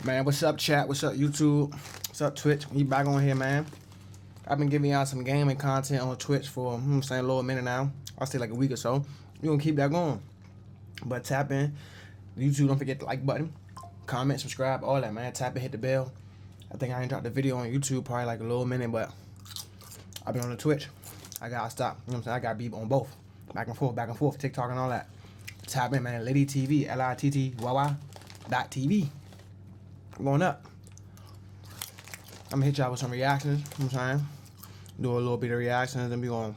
Man, what's up, chat? What's up, YouTube? What's up, Twitch? We back on here, man. I've been giving y'all some gaming content on Twitch for, a little minute now. I'll say like a week or so. We're going to keep that going. But tap in. YouTube, don't forget the like button. Comment, subscribe, all that, man. Tap in, hit the bell. I think I ain't dropped the video on YouTube probably like a little minute, but I've been on the Twitch. I got to stop. You know what I'm saying? I got to be on both. Back and forth, TikTok and all that. Tap in, man. Littyy TV, LITTYY.TV. I'm going up. I'm gonna hit y'all with some reactions. You know what I'm saying? Do a little bit of reactions, then we gonna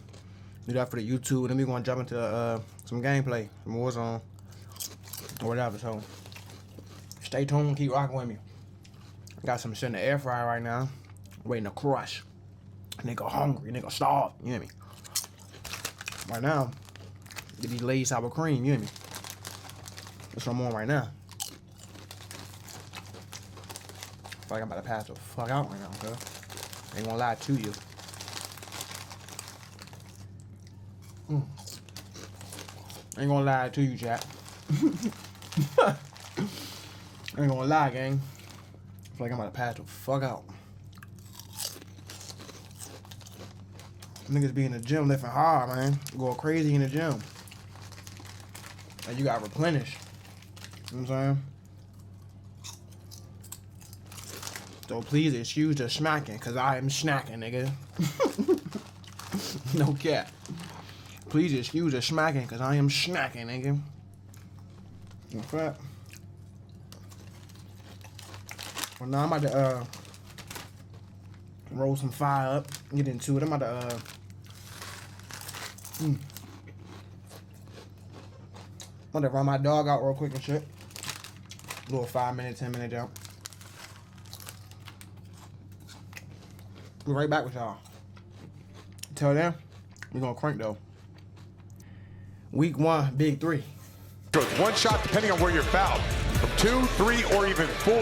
do that for the YouTube, and then we gonna jump into some gameplay, some Warzone, or whatever. So stay tuned, keep rocking with me. I got some shit in the air fryer right now, waiting to crush. Nigga hungry, nigga starved. You hear me? Right now, get these Lay's sour cream. You hear me? That's what I'm on right now. I feel like I'm about to pass the fuck out right now, cuz. Ain't gonna lie to you. Ain't gonna lie to you, chat. Ain't gonna lie, gang. I feel like I'm about to pass the fuck out. Niggas be in the gym lifting hard, man. Going crazy in the gym. And you gotta replenish. You know what I'm saying? So please excuse the smacking, cause I am snacking, nigga. No cap. Please excuse the smacking, cause I am snacking, nigga. No crap. Well, now I'm about to roll some fire up, get into it. I'm about to run my dog out real quick and shit. Little 5-minute, 10-minute jump. Be right back with y'all. Until then, we're gonna crank though. Week 1, big 3. Goes one shot depending on where you're fouled. From 2, 3, or even 4.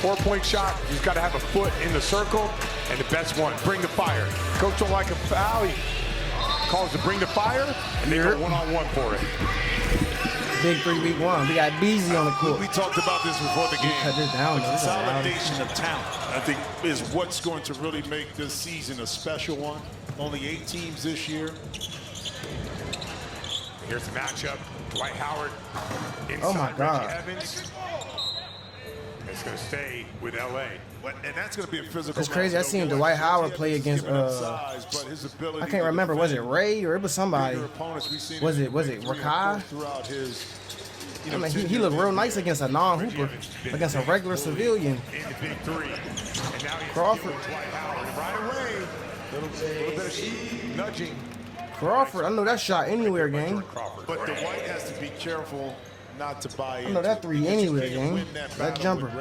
4-point shot, you've got to have a foot in the circle. And the best one, bring the fire. Coach don't like a foul. He calls to bring the fire, and they go one-on-one for it. Big 3, week 1. We got Beasley on the court. We talked about this before the game. Cut this down. Consolidation of talent, I think, is what's going to really make this season a special one. Only 8 teams this year. Here's the matchup. Dwight Howard inside oh my God. Reggie Evans. It's going to stay with LA. And that's going to be a physical. That's crazy. I seen Dwight Howard play against I can't remember. Was it Ray or it was somebody? Was it Rakai? I mean, he looked real nice against a non-hooper, against a regular civilian. Crawford. Right away. A little bit of nudging. Crawford, I know that shot anywhere, gang. But Dwight has to be careful not to buy into. I know that 3 anywhere, gang. That jumper.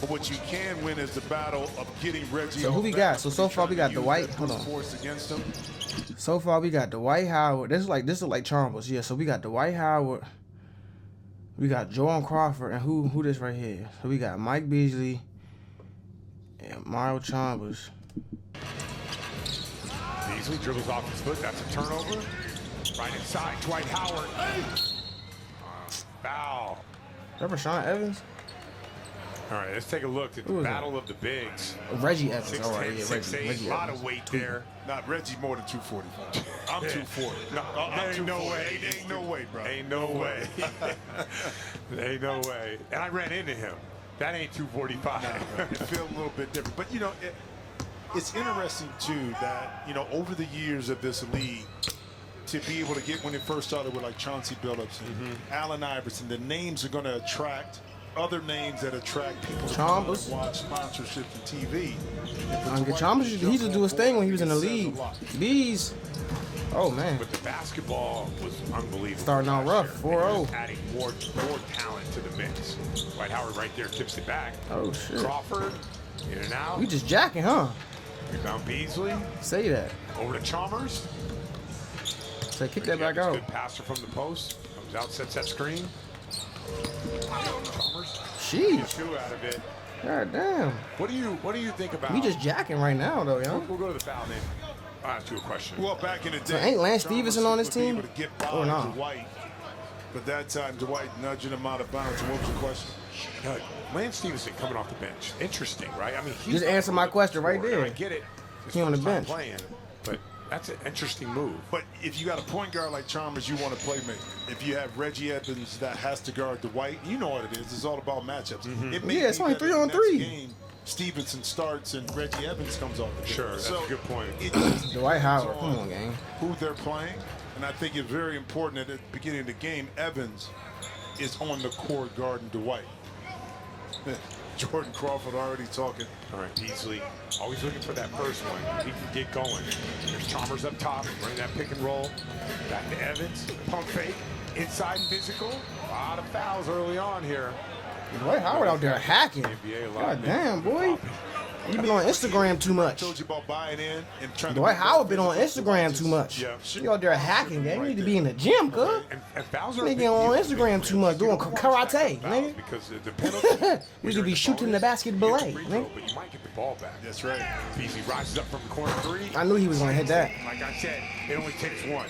But what you can win is the battle of getting Reggie. So who we got? So far we got Dwight. Hold on. So far we got Dwight Howard. This is like Chalmers. Yeah. So we got Dwight Howard. We got Jordan Crawford, and who this right here? So we got Mike Beasley and Mario Chalmers. Beasley dribbles off his foot. That's a turnover. Right inside, Dwight Howard. Foul. Is that Rashawn Evans? All right, let's take a look at the battle of the bigs. Reggie Evans. 6'10", all right, yeah, 6'8", Reggie a lot Evans. of weight there. Not Reggie more than 245. I'm 240. No, ain't no way. Ain't no way, bro. Ain't no way. Ain't no way. And I ran into him. That ain't 245. It feels a little bit different. But, you know, it's interesting, too, that, you know, over the years of this league, to be able to get when it first started with like Chauncey Billups and Allen Iverson, the names are going to attract other names that attract people to watch sponsorships and TV. Chalmers, he used to do his thing when he was in the league. Bees. Oh, man. But the basketball was unbelievable. Starting out rough, 4-0. Adding more talent to the mix. Dwight Howard right there tips it back. Oh, shit. Crawford, in and out. We just jacking, huh? Rebound Beasley. Say that. Over to Chalmers. So kick that back out. Good passer from the post. Comes out, sets that screen. Chalmers. Sheesh. 2 out of it. God damn. What do you think about? We just jacking right now, though, yo. We'll go to the foul name. I'll ask you a question. Well, back in the day, So ain't Lance Stevenson on this team? Or not? Dwight, but that time Dwight nudging him out of bounds. What was the question? Lance Stevenson coming off the bench. Interesting, right? I mean, he's Just answer my question right there. I get it. His He on the first time bench. playing, but that's an interesting move. But if you got a point guard like Chalmers, you want to play make. If you have Reggie Evans that has to guard Dwight, you know what it is. It's all about matchups. It may Yeah, it's be only that in the 3-on-3. next game, Stevenson starts and Reggie Evans comes off the bench. Sure, that's a good point. It just Dwight Howard, depends come on, gang. Who they're playing, and I think it's very important that at the beginning of the game, Evans is on the court guarding Dwight. Jordan Crawford already talking. All right, Beasley, always looking for that first one. He can get going. There's Chalmers up top, running that pick and roll. Back to Evans, pump fake, inside physical. A lot of fouls early on here. Dwight Howard out there hacking. NBA a lot. God damn, boy. You been on Instagram too much. Told you about buying in and trying Dwight to Howard been on Instagram too much. Yeah. You out there hacking, gang. You need to be in the gym, cuz. And fouls are a Nigga big on deal. Instagram too much, doing You don't wanna karate, stack up fouls nigga. Because the penalty, We could be shooting the basket ballet, free nigga. throw, but you might get the ball back. That's right. Beasley rises up from the corner three. I knew he was gonna hit that. Like I said, it only takes one.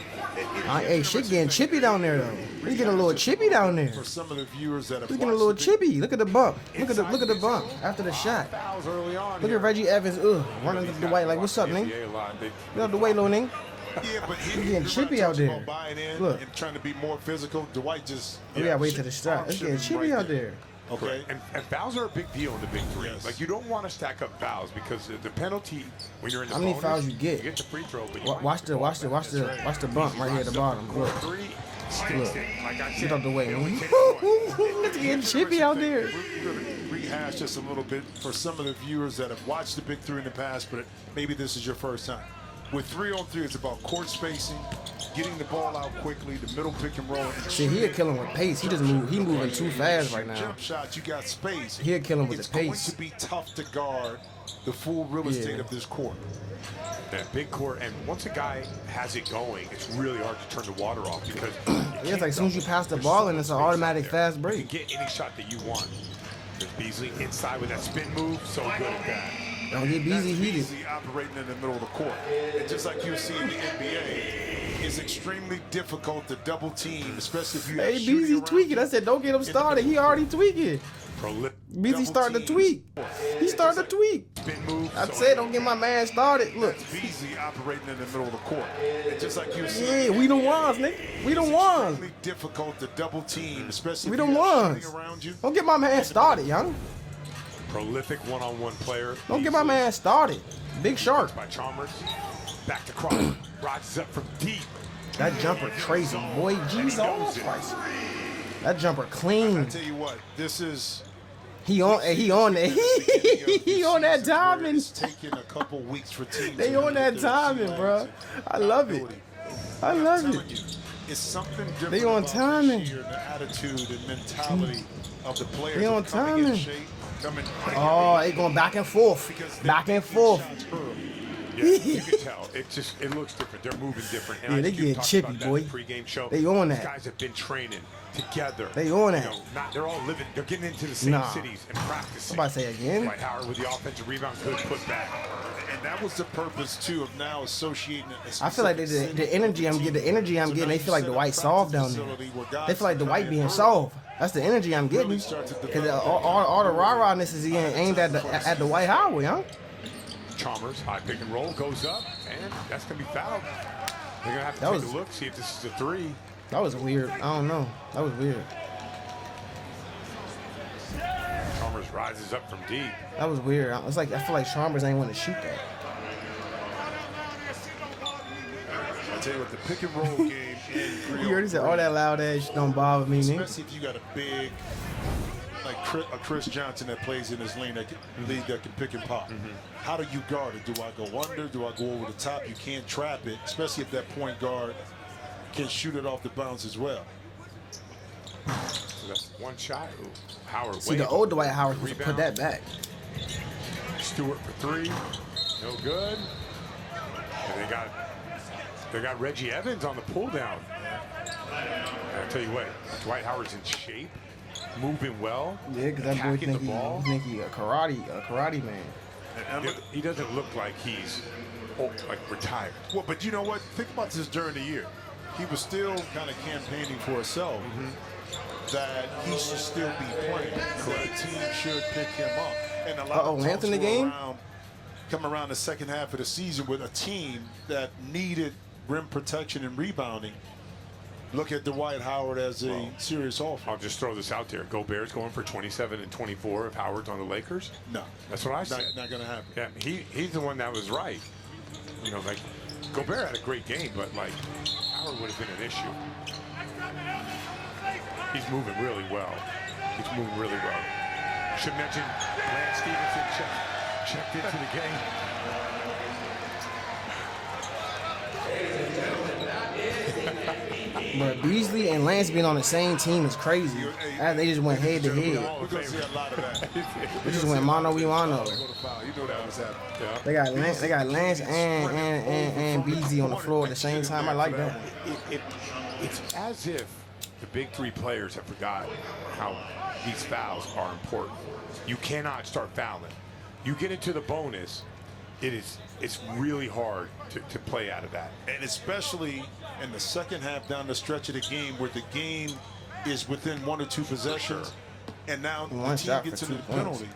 Hey, shit getting chippy down there though. He's getting a little chippy down there. For some of the viewers that have He's getting a little watched the chippy. Look at the bump. Look at the bump after the shot. Fouls early on. Look at Reggie Evans, running to Dwight like, what's up, nigga? Get out the way, little nigga. Yeah, but He's getting chippy out there. Buying in Look. and trying to be more physical. Dwight just. We gotta wait till the shot. It's getting chippy out there. Okay. And fouls are a big deal in the big three. Yes. Like, you don't want to stack up fouls because the penalty when you're in the How many bonus, fouls you get? You get the free throw, but you might Watch get the bump right here at the bottom. Look. Three, sticks Look. it. Like I said, Get out the way, it only man. takes one. It's getting chippy out there. We're going to rehash this a little bit for some of the viewers that have watched the Big Three in the past, but maybe this is your first time. With 3-on-3, it's about court spacing, getting the ball out quickly, the middle pick and roll. And See, he'll kill him with pace. He just moving too fast right now. Jump shots, you got space. He'll kill him with it's the pace. It's going to be tough to guard the full real estate of this court. That big court, and once a guy has it going, it's really hard to turn the water off because Yeah, it's like as soon as you pass the ball in, it's an automatic fast You break. can get any shot that you want. There's Beasley inside with that spin move, so good at that. Don't get busy heated. Easy operating in the middle of the court. And just like you see in the NBA, it's extremely difficult to double team, especially if you Hey, have shooting Beezy around tweaking. you. I said, don't get him started. He already tweaking. Prolific Beezy starting to tweak. He starting to tweak. spin move. I so said, don't get my man started. Look. Easy operating in the middle of the court. And just like you see, Yeah, we the ones, nigga. We the ones. extremely difficult to double team, especially We if the you have ones. shooting around you. Don't get my man started, young. prolific one-on-one player. Don't get my man started. Big shark. By Chalmers. Back to Crawford. Rises up from deep. That jumper crazy, boy. Jesus Christ. That jumper I clean. tell you what, this is He on that. He on that timing. It's taking a couple weeks for teams. They to on get that their timing, sea bro. legs and I love it. ability. I I'm love telling it. you, it's something different They on about timing. this year, the attitude and mentality of the players. They on coming in timing. shape, coming Oh, they going back and forth. because they're Back and making forth. shots early. Yeah, you can tell. It looks different. They're moving different. And Yeah, I they think you getting talked chippy, about that boy. in the pregame show. They on These that. guys have been training together. They on that. You know, they're all living. They're getting into the same Nah. cities and practicing. I'm about to say again. Dwight Howard with the offensive rebound, good put back. And that was the purpose too of now associating it. I feel like the energy I'm getting, they feel like Dwight soft down there. They feel like Dwight being soft. That's the energy I'm getting. Because all the rah-rahness is aimed at the Dwight Howard, huh? Chalmers, high pick and roll, goes up, and that's going to be fouled. They're going to have to That take was- a look, see if this is a three. That was weird. I don't know. That was weird. Chalmers rises up from deep. That was weird. It's like I feel like Chalmers ain't want to shoot that. I tell you what, the pick and roll game in You already said all that loud ass shit don't bother me, nigga. especially if you got a big, like a Chris Johnson that plays in his lane that can pick and pop. How do you guard it? Do I go under? Do I go over the top? You can't trap it, especially if that point guard can shoot it off the bounce as well. So that's one shot. Ooh, Howard See, the old Dwight Howard supposed to put Rebound. that back. Stewart for three. No good. And they got Reggie Evans on the pull down. And I'll tell you what, Dwight Howard's in shape, moving well, Yeah, because that boy attacking think the ball. he a karate man. And He doesn't look like he's retired. well, but you know what? Think about this during the year. He was still kind of campaigning for himself. that he should still be playing. That a team should pick him up. And a lot of Lance in the game? Come around the second half of the season with a team that needed rim protection and rebounding. Look at Dwight Howard as a serious offer. I'll just throw this out there. Gobert's going for 27 and 24 if Howard's on the Lakers? No. That's what I said. Not going to happen. Yeah, he's the one that was right. You know, like, Gobert had a great game, but, like, Howard would have been an issue. He's moving really well. He's moving really well. Should mention Lance Stevenson checked into the game. But Beasley and Lance being on the same team is crazy. They just went head to head. We're going to see a lot of that. They just went mano y mano. You know that was happening. Yeah. They got Lance and Beasley on the floor at the same time. I like that. It's as if the big three players have forgotten how these fouls are important. You cannot start fouling. You get into the bonus, it's really hard to play out of that. And especially in the second half down the stretch of the game where the game is within 1 or 2 possessions. Sure. And now One the team shot gets for into 2 the penalty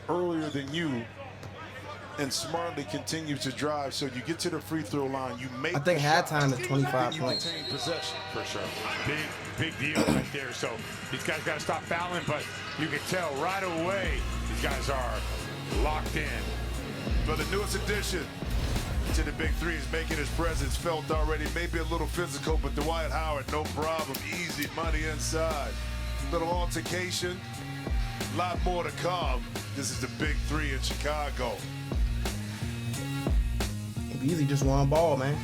earlier than you and smartly continues to drive. So you get to the free throw line, you make I think the shot, halftime is 25 you points. retain possession. For sure. Big deal right there. So these guys got to stop fouling, but you can tell right away these guys are locked in. But the newest addition to the big three is making his presence felt already. Maybe a little physical, but Dwight Howard, no problem. Easy money inside. Little altercation. A lot more to come. This is the big three in Chicago. Beasley just won ball, man.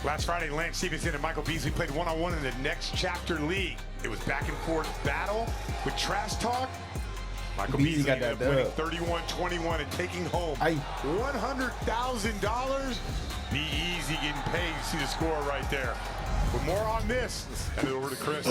Last Friday, Lance Stevenson and Michael Beasley played one-on-one in the Next Chapter League. It was back and forth battle with trash talk. Michael Beasley Beasley got that winning dub. 31-21 and taking home $100,000. Be easy getting paid. You see the score right there. But more on this. Hand it over to Chris.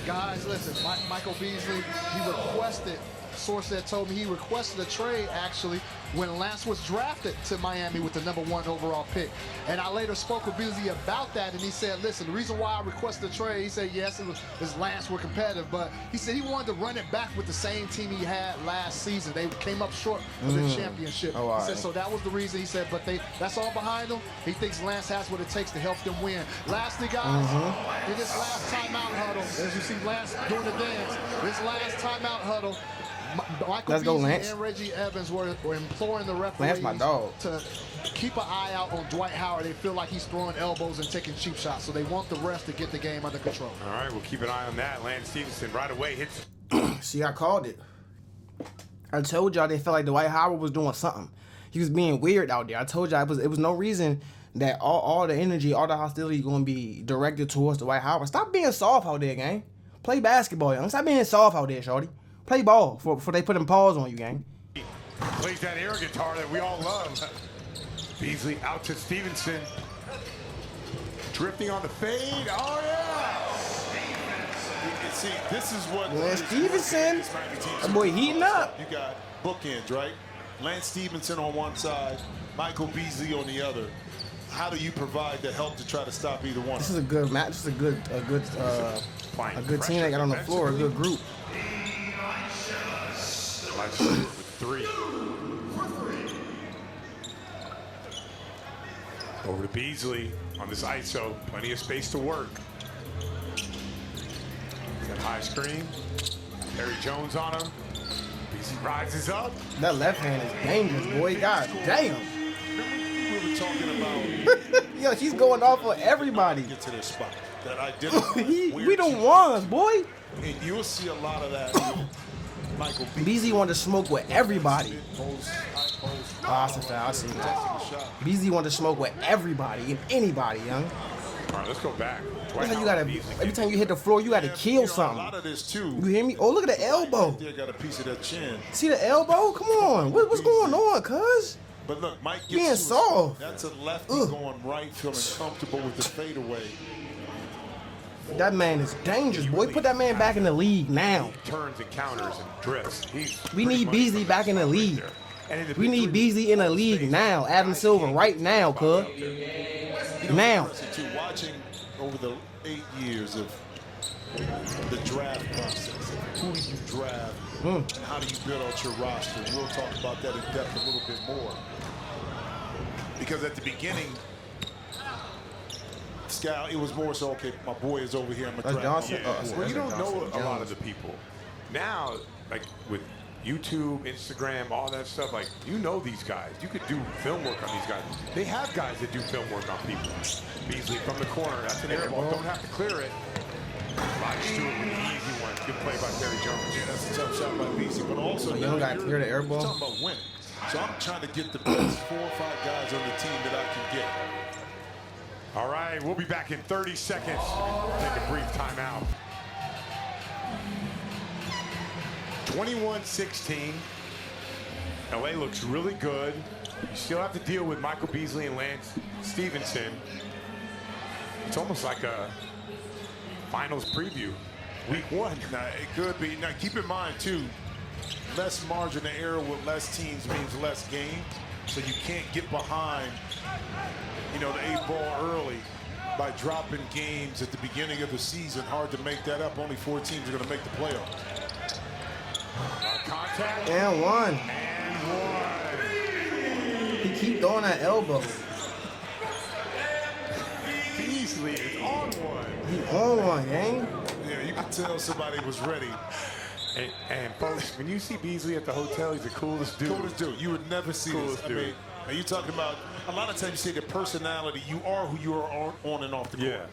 Guys, listen, Michael Beasley, he requested, source that told me he requested a trade, actually, when Lance was drafted to Miami with the #1 overall pick. And I later spoke with Beasley about that, and he said, listen, the reason why I requested a trade, he said, yes, it was Lance were competitive, but he said he wanted to run it back with the same team he had last season. They came up short of the championship. Oh, he said, so that was the reason. He said, but that's all behind him. He thinks Lance has what it takes to help them win. Lastly, guys, in this last timeout huddle, as you see Lance doing the dance, this last timeout huddle, Michael Let's go, Beasley Lance. and Reggie Evans were imploring the Lance, referees my dog. to keep an eye out on Dwight Howard. They feel like he's throwing elbows and taking cheap shots, so they want the refs to get the game under control. All right, we'll keep an eye on that. Lance Stevenson right away hits. See, I called it. I told y'all they felt like Dwight Howard was doing something. He was being weird out there. I told y'all it was no reason that all the energy, all the hostility going to be directed towards Dwight Howard. Stop being soft out there, gang. Play basketball, young. Stop being soft out there, shorty. Play ball before they put them paws on you, gang. Plays that air guitar that we all love. Beasley out to Stevenson. Drifting on the fade. Oh, yeah. See, this is what Lance Stevenson, that boy heating up. You got bookends, right? Lance Stevenson on one side, Michael Beasley on the other. How do you provide the help to try to stop either one? This is a good match. This is a good team they got on the floor. A good group. With 3. Over to Beasley on this ISO. Plenty of space to work. That high screen. Perry Jones on him. Beasley rises up. That left hand is dangerous, boy. God damn. We were talking about Yo, he's going off on everybody. get to their spot. That identify. We the ones, boy. And you'll see a lot of that. Michael Beasley wanted to smoke with everybody. Post, high post. Oh, that's a foul. I see Testing that. the shot. Beasley wanted to smoke with everybody and anybody, young. All right, let's go back. That's how you gotta. Every time you hit the floor, you gotta kill A something. lot of this too. You hear me? Oh, look at the elbow. They got a piece of that chin. See the elbow? Come on. What's going on, cuz? But look, Mike gets Being to soft. That's a lefty Ugh. going right, feeling comfortable with the fadeaway. That man is dangerous, boy. Put that man back in the league now. He turns and counters and drifts. We need Beasley back in the league. And in the We need Beasley in the league now. Adam Silver right now, cuz. You Now. Too, watching over the 8 years of the draft process, who do you draft, and how do you build out your roster? We'll talk about that in depth a little bit more. Because at the beginning, Scal, it was more so, okay, my boy is over here, I'm going to draft him. Well, you don't know a lot of the people. Now, like with YouTube, Instagram, all that stuff, like, you know these guys. You could do film work on these guys. They have guys that do film work on people. Beasley from the corner, that's an air ball. Don't have to clear it. Rod Stewart with the easy one. Good play by Terry Jones. Yeah, that's a tough shot by Beasley. But also, you got to clear the air ball. Talking about winning. So I'm trying to get the best 4 or 5 guys on the team that I can get. All right, we'll be back in 30 seconds. Take a brief timeout. 21-16. LA looks really good. You still have to deal with Michael Beasley and Lance Stevenson. It's almost like a finals preview. Week 1. Now, it could be. Now, keep in mind, too, less margin of error with less teams means less games. So you can't get behind, you know, the 8 ball early by dropping games at the beginning of the season. Hard to make that up. Only 4 teams are going to make the playoffs. Contact. And one. And one. He keep throwing that elbow. Beasley is on one. He on one, gang. Yeah, you can tell somebody was ready. And folks, when you see Beasley at the hotel, he's the coolest dude. Coolest dude. You would never see this. I mean, are you talking about, a lot of times you say the personality, you are who you are on and off the court. Yeah.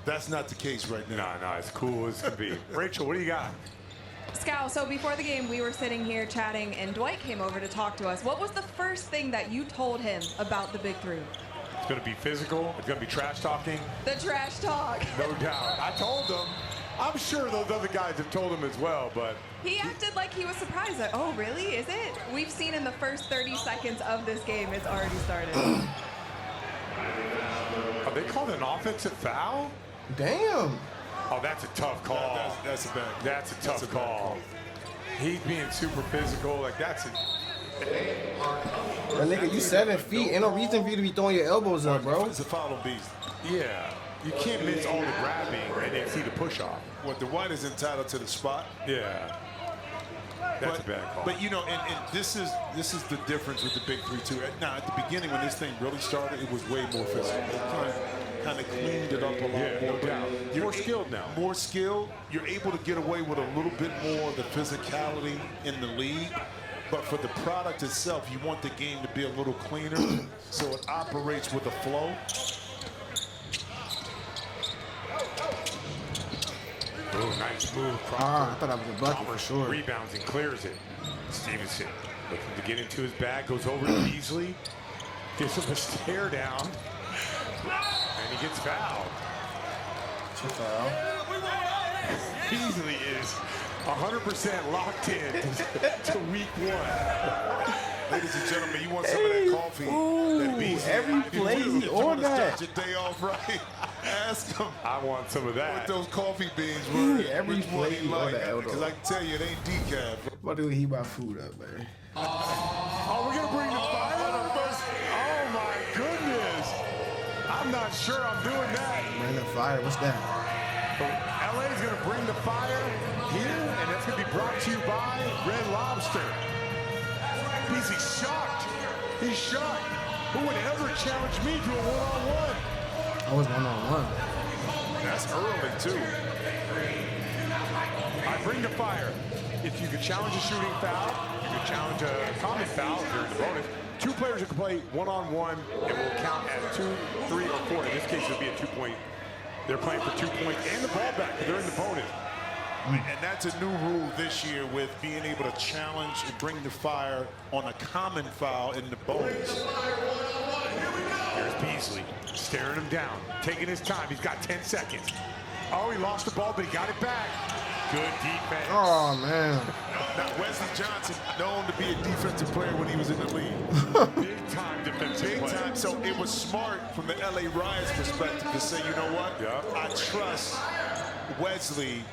That's not the case right now. No, it's cool as can be. Rachel, what do you got? Scal, so before the game, we were sitting here chatting, and Dwight came over to talk to us. What was the first thing that you told him about the Big Three? It's going to be physical. It's going to be trash talking. The trash talk. No doubt. I told them. I'm sure those other guys have told him as well, but... He acted like he was surprised. Like, oh, really? Is it? We've seen in the first 30 seconds of this game, it's already started. Are they called an offensive foul? Damn. Oh, that's a tough call. That's a bad call. That's a tough call. He's being super physical. Like, that's a... But nigga, you 7 feet. Ain't no reason for you to be throwing your elbows up, bro. It's a foul on Beasley. Yeah. You can't miss all the grabbing and then see the push-off. Well, Dwight is entitled to the spot. Yeah. That's a bad call. But, you know, and this is the difference with the Big Three, too. Now, at the beginning, when this thing really started, it was way more physical. Kind of cleaned it up a lot more. No doubt. You're more skilled now. More skilled. You're able to get away with a little bit more of the physicality in the league. But for the product itself, you want the game to be a little cleaner so it operates with a flow. Oh, nice move. I thought that was a bucket for sure. Rebounds and clears it. Stevenson looking to get into his bag, goes over to Beasley, gives him a stare down, and he gets fouled. It's a foul. Beasley is 100% locked in to week 1. Ladies and gentlemen, you want some of that coffee? That Beasley, every play he on that. Start your day off right. Ask him. I want some of that. What those coffee beans were. Every play he on that. Because I can tell you, it ain't decaf. About to heat my food up, man. Oh, we're going to bring the fire first. Oh, my goodness. I'm not sure I'm doing that. Bring the fire. What's that? LA is going to bring the fire here, and that's going to be brought to you by Red Lobster. He's shocked. He's shocked. Who would ever challenge me to a one-on-one? I was one-on-one. That's early, too. I bring the fire. If you could challenge a shooting foul, you could challenge a common foul during the bonus. 2 players who can play one-on-one, and will count as 2, 3, or 4. In this case, it would be a 2-point. They're playing for 2 points and the ball back, but they're in the bonus. And that's a new rule this year with being able to challenge and bring the fire on a common foul in the bonus. Here's Beasley staring him down, taking his time. He's got 10 seconds. Oh, he lost the ball, but he got it back. Good defense. Oh, man. Now, Wesley Johnson, known to be a defensive player when he was in the league. Big time defensive Big player. time. So it was smart from the LA Riot's perspective to say, you know what? Yeah. I trust Wesley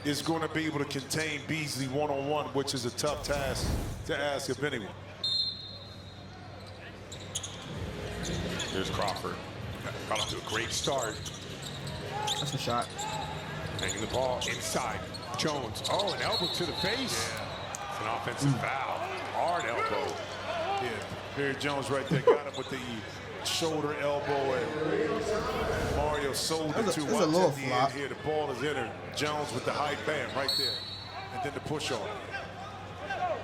is going to be able to contain Beasley one-on-one, which is a tough task to ask of anyone. Here's Crawford. Got off to a great start. That's a shot. Taking the ball inside. Jones. Oh, an elbow to the face. Yeah. It's an offensive foul. Hard elbow. Yeah, Barry Jones right there got him with the shoulder, elbow, and Mario sold it to a little flop. here. The ball is in her. Jones with the high bam right there. And then the push on.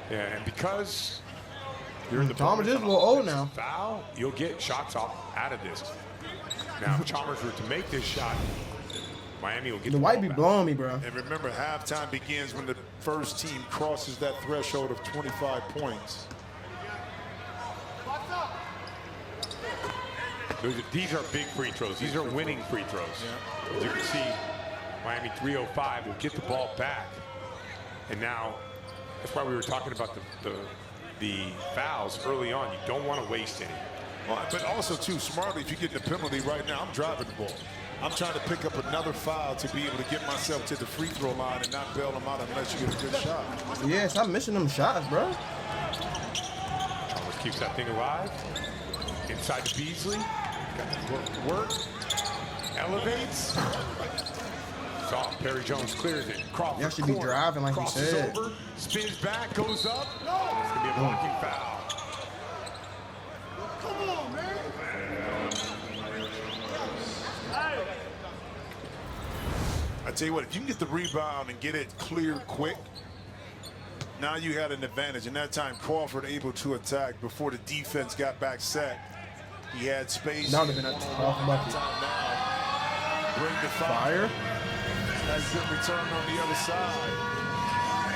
Yeah, and because you're in the Chalmers is a bonus little on old now. foul, you'll get shots off out of this. Now, if Chalmers were to make this shot, Miami will get The the white ball be back. blowing me, bro. And remember, halftime begins when the first team crosses that threshold of 25 points. These are big free throws. These are winning free throws. Yeah. As you can see, Miami 305 will get the ball back. And now, that's why we were talking about the fouls early on. You don't want to waste any. Well, but also, too, smartly, if you get the penalty right now, I'm driving the ball. I'm trying to pick up another foul to be able to get myself to the free throw line and not bail them out unless you get a good shot. Yeah, stop missing them shots, bro. Chalmers keeps that thing alive. Inside to Beasley. Got the work. Elevates. Soft. Perry Jones clears it. Crawford. Y'all should be driving like you Crosses said. over. Spins back. Goes up. It's going to be a blocking foul. Come on, man. I tell you what, if you can get the rebound and get it clear quick, now you had an advantage. And that time, Crawford able to attack before the defense got back set. He had space. That would have been a tough bucket. Bring the Fire. Has good return on the other side.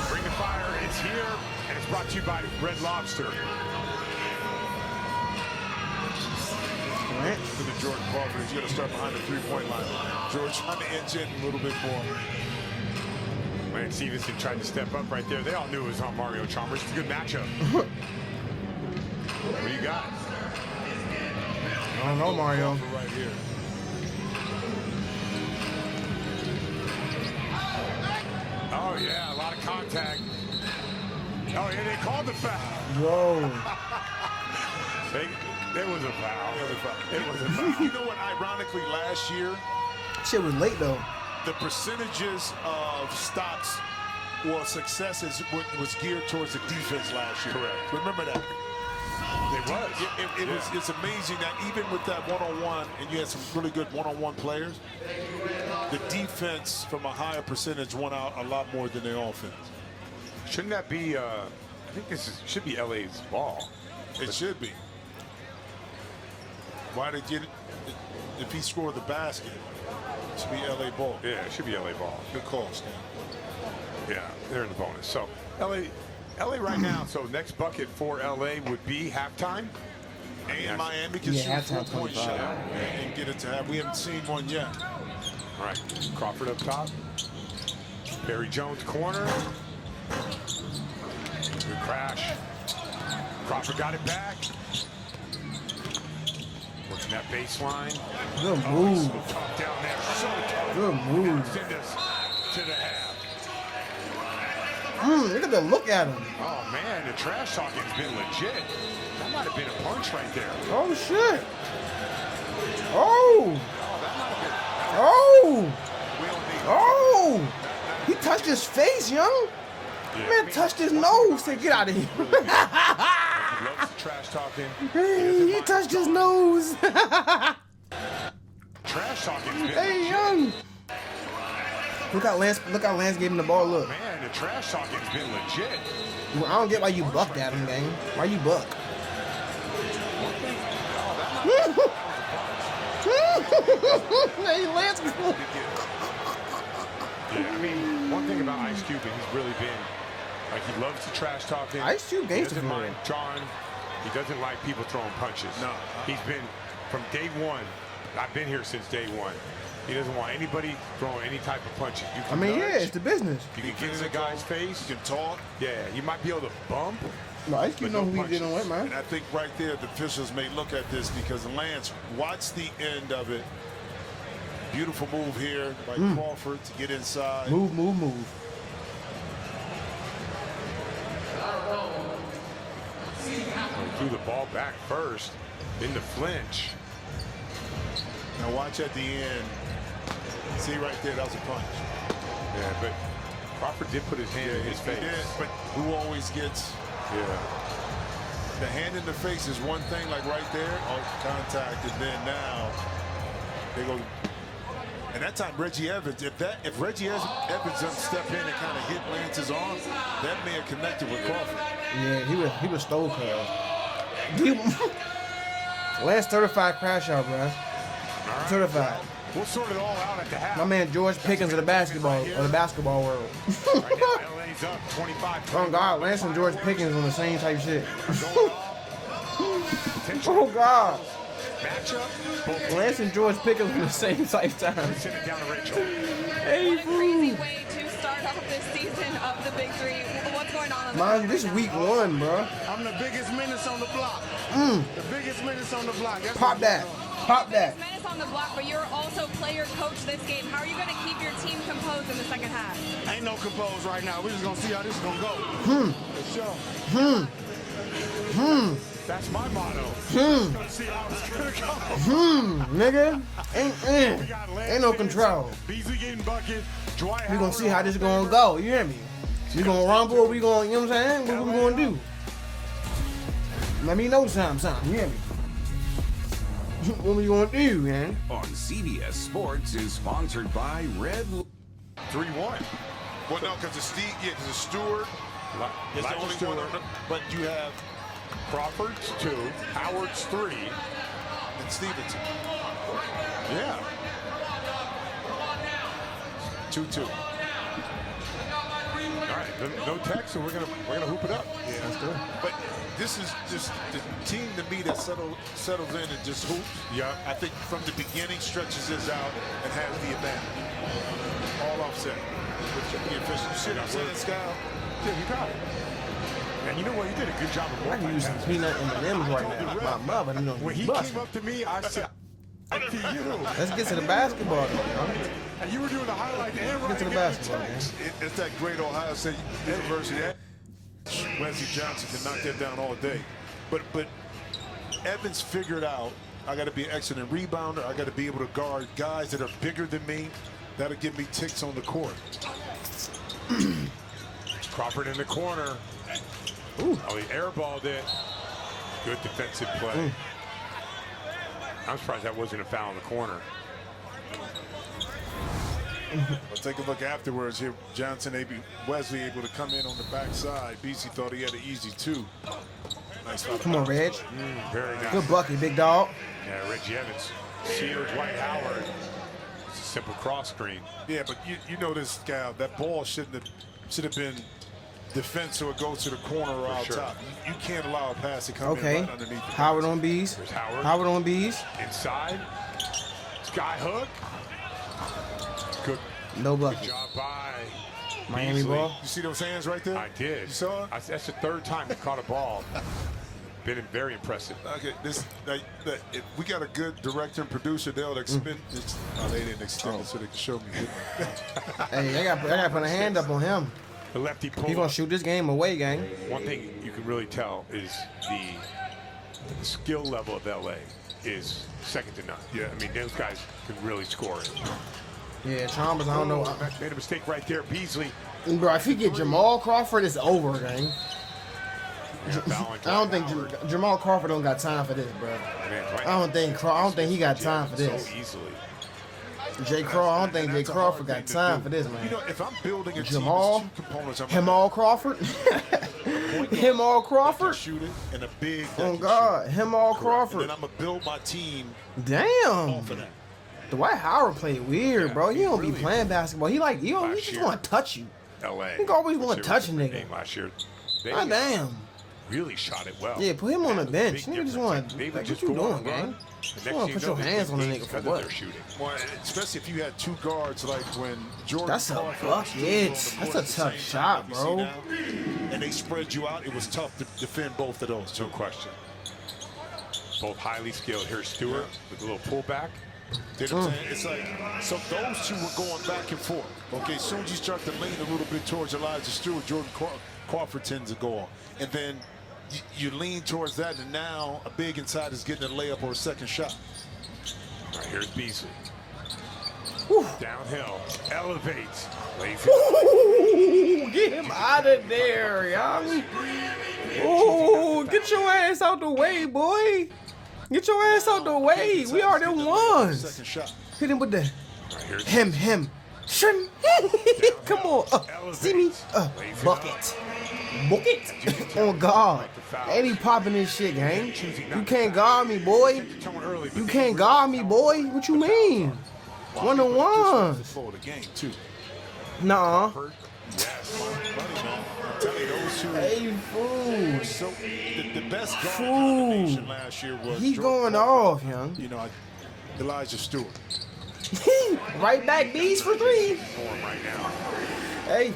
Bring the fire. It's here, and it's brought to you by Red Lobster. Right. For the Jordan Crawford, he's going to start behind the three-point line. George trying to inch in a little bit more. Man, Stevenson tried to step up right there. They all knew it was on Mario Chalmers. It's a good matchup. What do you got? I don't know, Mario. Right here. Oh, yeah, a lot of contact. Oh, yeah, they called the foul. Whoa. It was a foul. It was a foul. You know what, ironically, last year, Shit was late, though. the percentages of stops or successes was geared towards the defense last year. Correct. Remember that. It was. It's amazing that even with that one-on-one, and you had some really good one-on-one players, the defense from a higher percentage won out a lot more than the offense. Shouldn't that be, I think should be LA's ball. It should be. Why did get it? If he scored the basket, it should be LA ball. Yeah, it should be LA ball. Good call, Stan. Yeah, they're in the bonus. So LA right now, so next bucket for LA would be halftime. And Miami can shoot a halftime 4-point 25. shot and get it to half. We haven't seen one yet. All right, Crawford up top. Barry Jones corner. Good crash. Crawford got it back. Working that baseline. Good move. So tough down there. So tough. Good move. Send us to the half. Look at the look at him. Oh, man, the trash talking's been legit. That might have been a punch right there. Oh, shit. Oh. That might have been. Oh. Oh. He touched his face, young. Man touched his nose. Say, get out of here. He loves the trash talking. He touched his nose. Trash talking's been Hey, legit. young. Look how Lance gave him the ball. Look. Man, the trash talking's been legit. I don't get why you bucked at him, gang. Why you buck? Hey, Lance. Yeah, I mean, one thing about Ice Cube, he's really been, like, he loves the trash talking. Ice Cube He gangster doesn't for mind real. John. He doesn't like people throwing punches. No. He's been, from day one, I've been here since day one. He doesn't want anybody throwing any type of punches. You I can mean, nudge, yeah, it's the business. you can get in the guy's face. You can talk. Yeah, you might be able to bump. No, Ice Cube But know no who he did on punches. what, man. And I think right there, the officials may look at this because Lance watched the end of it. Beautiful move here by Crawford to get inside. Move. He threw the ball back first in the flinch. Now watch at the end. See right there, that was a punch. Yeah, but Crawford did put his hand in his face. He did, but who always gets the hand in the face is one thing, like right there, contact, and then now they go. And that time Reggie Evans, if Reggie Evans doesn't step in and kind of hit Lance's arm, that may have connected with Crawford. Yeah, he was stole cold. Lance certified crash out, bro. Right. Certified. We'll sort it all out at the half. My man George Pickens of the basketball world. Right now, LA's up 25. Oh God, Lance and George Pickens on the same type shit. Oh God. Matchup. Lance and George Pickens on the same type time. Send it down to Rachel. Hey, What a crazy way to start off this season of the Big Three. What's going on? Mind you, this is week 1, bro. I'm the biggest menace on the block. The biggest menace on the block. That's Pop that. Pop that. Menace on the block, but you're also player coach this game. How are you going to keep your team composed in the second half? Ain't no compose right now. We're just going to see how this is going to go. For sure. That's my motto. Gonna see how it's gonna go. Nigga. Ain't no control. Beasley getting bucket. Dwight We gonna see how this gonna go. You hear me? We gonna rumble or we gonna, you know what I'm saying? What we gonna do? Let me know something. You hear me? What we gonna do, man? On CBS Sports is sponsored by Red. 3-1. Well, no, because the Stewart is the only one. But you have Crawford's 2, Howard's 3, and Stevenson. yeah. 2-2. All right, no text, so we're gonna hoop it up. Yeah, that's good. But this is just the team to me that settles in and just hoops. Yeah. I think from the beginning stretches this out and has the advantage. All offset. With the official. You see what I'm saying, Scott? Yeah, you got it. And you know what? He did a good job of I can use some peanut M&Ms right now. My mother, you know, when he bust. came up to me, I said, I see you. Let's get to the basketball, though. And you were doing the highlight and Get to the basketball, man. It's that great Ohio State University. Wesley Johnson can knock that down all day. But Evans figured out, I got to be an excellent rebounder. I got to be able to guard guys that are bigger than me. That'll give me ticks on the court. Crawford in the corner. Ooh. Oh, he airballed it. Good defensive play. I'm surprised that wasn't a foul in the corner. Let's take a look afterwards here. Wesley able to come in on the backside. BC thought he had an easy 2. Nice foul. Come on, Reg. Very nice. Good bucket, big dog. Yeah, Reggie Evans. Sealed Dwight Howard. It's a simple cross screen. Yeah, but you know this, Cal. That ball should have been defense so it goes to the corner or out top. You can't allow a pass to come in right underneath. Howard on B's. There's Howard. Howard on B's. Inside. Sky hook. Good. No bucket. Good job by Miami Beasley. ball. You see those hands right there? I did. You saw it? That's the 3rd time he caught a ball. Been very impressive. Okay, if we got a good director and producer, they'll extend this. Oh, they didn't extend it so they can show me. Hey, I got put a hand up on him. The lefty pull. He gonna shoot this game away, gang. One thing you can really tell is the skill level of LA is second to none. Yeah, I mean those guys can really score it. Yeah, Chalmers, I don't know. Made a mistake right there, Beasley. Bro, if he get Jamal Crawford, it's over, gang. I don't think Jamal Crawford don't got time for this, bro. I don't think he got time for this. So easily. I don't think Jay Crawford got time for this, man. You know, if I'm building a Jamal, team, 2 components. All Crawford, him all Crawford. Shoot it and a big. Oh God, him all Crawford. And then I'm gonna build my team. Damn. Off of that. Dwight Howard played weird, bro. He don't be playing basketball. He just want to touch you. LA. He always want to touch a nigga. Last year, they God damn. really shot it well. Yeah, put him on the bench. Nigga just want to. They Like, just what you go on doing, a run. gang? The You want to next put your thing you know, hands on the it's nigga for because of what? their shooting. Well, especially if you had 2 guards like when Jordan. That's a Crawford bucket. was on the That's court a at the same tough shot, time. You see bro. now? And they spread you out. It was tough to defend both of those. No question. Both highly skilled. Here's Stewart with a little pullback. You know what I'm saying? It's like, so those 2 were going back and forth. Okay, as soon as you start to lean a little bit towards Elijah Stewart, Jordan Crawford tends to go on. And then you lean towards that, and now a big inside is getting a layup or a second shot. All right, here's Beasley. Whew. Downhill, elevates, lays it. Ooh, get him out of there, young. Oh, get your ass out the way, boy. Get your ass out the way. We are the ones. Second shot. Hit him with the Right, here's him. Shun. Come on. See me? Bucket. Oh, God. They be popping this shit, gang. You can't guard me, boy. You can't guard me, boy. What you mean? One-on-ones. For the game, too. Nah. yes. Money, man. I'm telling you, those two. Hey, fool. So the best guard Fool. combination last year was He Jordan going Crawford, off, young. You know, Elijah Stewart. Right back, Bees for three. Form right now. Hey.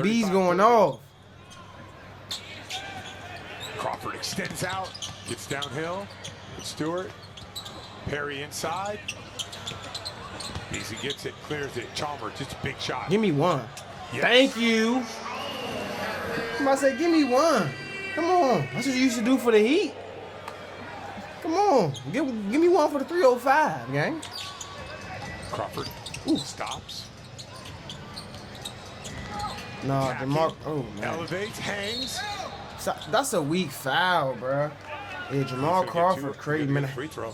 Bees going off. Crawford extends out, gets downhill. Stewart, Perry inside. Beasley gets it, clears it. Chalmers, just a big shot. Give me one. Yes. Thank you. I'm about to say, give me one. Come on. That's what you used to do for the Heat. Come on. Give me one for the 305, gang. Crawford stops. Nah, Jackie DeMar. Oh, man. elevates, hangs. That's a weak foul, bro. Yeah, Jamal Crawford, crazy, man. Free throw.